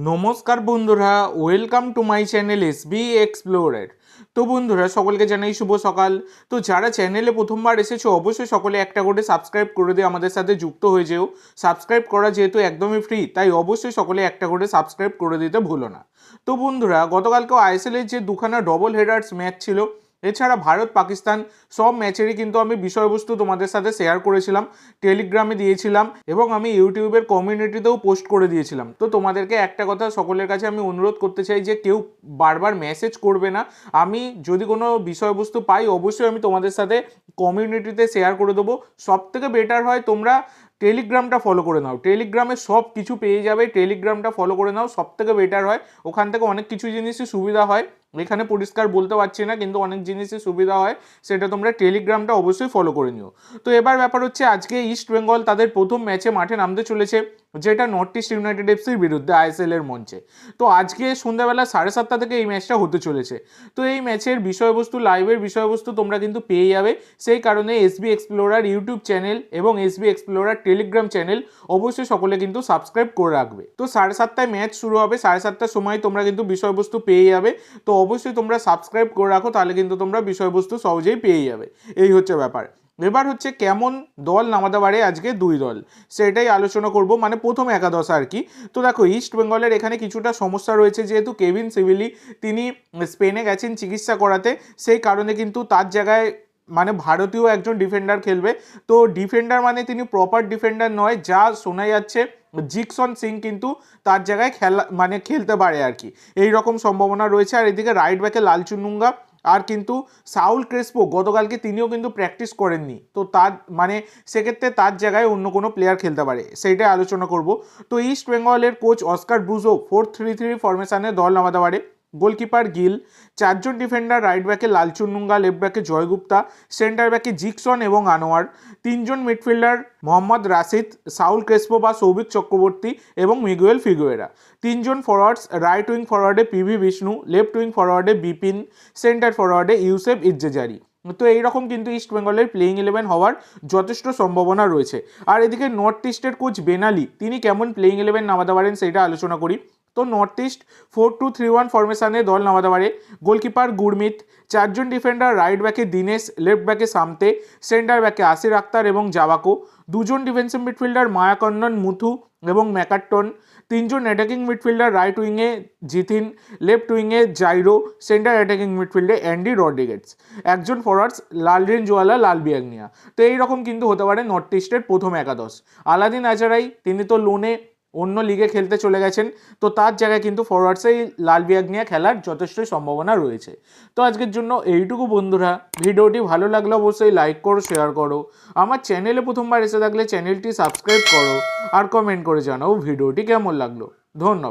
নমস্কার বন্ধুরা, welcome to my channel SB explorer. তো বন্ধুরা, সকলকে জানাই শুভ সকাল। তো যারা চ্যানেলে প্রথমবার এসেছো অবশ্যই সকলে একটা করে সাবস্ক্রাইব করে দিয়ে আমাদের সাথে যুক্ত হয়ে যেও। সাবস্ক্রাইব করা যেহেতু একদমই ফ্রি, তাই অবশ্যই সকলে একটা করে সাবস্ক্রাইব করে দিতে ভুলো না। তো বন্ধুরা, গতকালকেও আইএসএলের যে দুখানা ডবল হেডার্স ম্যাচ ছিল, এছাড়া ভারত পাকিস্তান সব ম্যাচেরই কিন্তু আমি বিষয়বস্তু তোমাদের সাথে শেয়ার করেছিলাম, টেলিগ্রামে দিয়েছিলাম এবং আমি ইউটিউবের কমিউনিটিতেও পোস্ট করে দিয়েছিলাম। তো তোমাদেরকে একটা কথা সকলের কাছে আমি অনুরোধ করতে চাই যে কেউ বারবার মেসেজ করবে না। আমি যদি কোনো বিষয়বস্তু পাই অবশ্যই আমি তোমাদের সাথে কমিউনিটিতে শেয়ার করে দেবো। সব থেকে বেটার হয় তোমরা টেলিগ্রামটা ফলো করে নাও, টেলিগ্রামে সব কিছু পেয়ে যাবে। টেলিগ্রামটা ফলো করে নাও, সব থেকে বেটার হয়। ওখান থেকে অনেক কিছু জিনিসই সুবিধা হয়, এখানে পরিষ্কার বলতে পারছি না, কিন্তু অনেক জিনিসই সুবিধা হয়, সেটা তোমরা টেলিগ্রামটা অবশ্যই ফলো করে নিও। তো এবার ব্যাপার হচ্ছে, আজকে ইস্ট বেঙ্গল তাদের প্রথম ম্যাচে মাঠে নামতে চলেছে, যেটা নর্থ ইস্ট ইউনাইটেড এফসির বিরুদ্ধে আইএসএল এর মঞ্চে। তো আজকে সন্ধ্যাবেলা 7:30 থেকে এই ম্যাচটা হতে চলেছে। তো এই ম্যাচের বিষয়বস্তু, লাইভের বিষয়বস্তু তোমরা কিন্তু পেয়ে যাবে। সেই কারণে এসবি এক্সপ্লোরার ইউটিউব চ্যানেল এবং এসবি এক্সপ্লোরার টেলিগ্রাম চ্যানেল অবশ্যই সকলে কিন্তু সাবস্ক্রাইব করে রাখবে। তো 7:30টায় ম্যাচ শুরু হবে, 7:30টার সময় তোমরা কিন্তু বিষয়বস্তু পেয়ে যাবে। তো অবশ্যই তোমরা সাবস্ক্রাইব করে রাখো, তাহলে কিন্তু তোমরা বিষয়বস্তু সহজেই পেয়ে যাবে। এই হচ্ছে ব্যাপার। এবার হচ্ছে কেমন দল নামাতে পারে আজকে দুই দল, সেটাই আলোচনা করব, মানে প্রথম একাদশ আর কি। তো দেখো, ইস্ট বেঙ্গলের এখানে কিছুটা সমস্যা রয়েছে, যেহেতু কেভিন সিভিলি তিনি স্পেনে গেছেন চিকিৎসা করাতে, সেই কারণে কিন্তু তার জায়গায় মানে ভারতীয় একজন ডিফেন্ডার খেলবে। তো ডিফেন্ডার মানে তিনি প্রপার ডিফেন্ডার নয়, যা শোনা যাচ্ছে জিকসন সিং কিন্তু তার জায়গায় খেলতে পারে আর কি, এই রকম সম্ভাবনা রয়েছে। আর এদিকে রাইট ব্যাকে লালচুনুঙ্গা, আর কিন্তু সাউল ক্রেসপো গতকালকে তিনিও কিন্তু প্র্যাকটিস করেননি, তো তার মানে সেক্ষেত্রে তার জায়গায় অন্য কোনো প্লেয়ার খেলতে পারে, সেইটাই আলোচনা করব। তো ইস্ট বেঙ্গলের কোচ অস্কার ব্রুজো 4-3-3 ফরমেশনে দল নামাতে পারে। গোলকিপার গিল, চারজন ডিফেন্ডার, রাইট ব্যাকে লালচুনুঙ্গা, লেফট ব্যাকে জয়গুপ্তা, সেন্টার ব্যাকে জিকসন এবং আনোয়ার, তিনজন midfielder Mohammed Rashid, Saul Crespo বা সৌভিক চক্রবর্তী এবং মিগুয়েল ফিগুয়েরা, তিনজন ফরওয়ার্ডস, রাইট উইং ফরওয়ার্ডে পিভি বিষ্ণু, লেফট উইং ফরওয়ার্ডে বিপিন, সেন্টার ফরওয়ার্ডে ইউসেফ ইজ্জেজারি। তো এইরকম কিন্তু ইস্ট বেঙ্গলের প্লেইং 11 হওয়ার যথেষ্ট সম্ভাবনা রয়েছে। আর এদিকে নর্থ ইস্টের কোচ বেনালি তিনি কেমন প্লেইং 11 নামাতে পারেন সেটা আলোচনা করি। তো নর্থ ইস্ট 4-2-3-1 ফরমেশনে দল নামাতে পারে। গোলকিপার গুরমিত, চারজন ডিফেন্ডার, রাইট ব্যাকে দিনেশ, লেফট ব্যাকে সামতে, সেন্টার ব্যাকে আসির আক্তার এবং জাবাকো, দুজন ডিফেন্সিভ মিডফিল্ডার মায়াকন্নন, মুথু এবং ম্যাকাটন, তিনজন অ্যাটাকিং মিডফিল্ডার, রাইট উইংয়ে জিথিন, লেফট উইংয়ে জাইরো, সেন্টার অ্যাটাকিং মিডফিল্ডে অ্যান্ডি রড্রিগেজ, একজন ফরওয়ার্ডস লালরিনজোয়ালা, লালবিয়াগনিয়া। তো এইরকম কিন্তু হতে পারে নর্থ ইস্টের প্রথম একাদশ। আলাদিন আজারাই তিনি তো লোনে অন্য লিগে খেলতে চলে গেছেন, তো তার জায়গায় কিন্তু ফরওয়ার্ডসেই লালবিয়াগনিয়া খেলার যথেষ্টই সম্ভাবনা রয়েছে। তো আজকের জন্য এইটুকু বন্ধুরা, ভিডিওটি ভালো লাগলে অবশ্যই লাইক করো, শেয়ার করো, আমার চ্যানেলে প্রথমবার এসে থাকলে চ্যানেলটি সাবস্ক্রাইব করো, আর কমেন্ট করে জানাও ভিডিওটি কেমন লাগলো। ধন্যবাদ।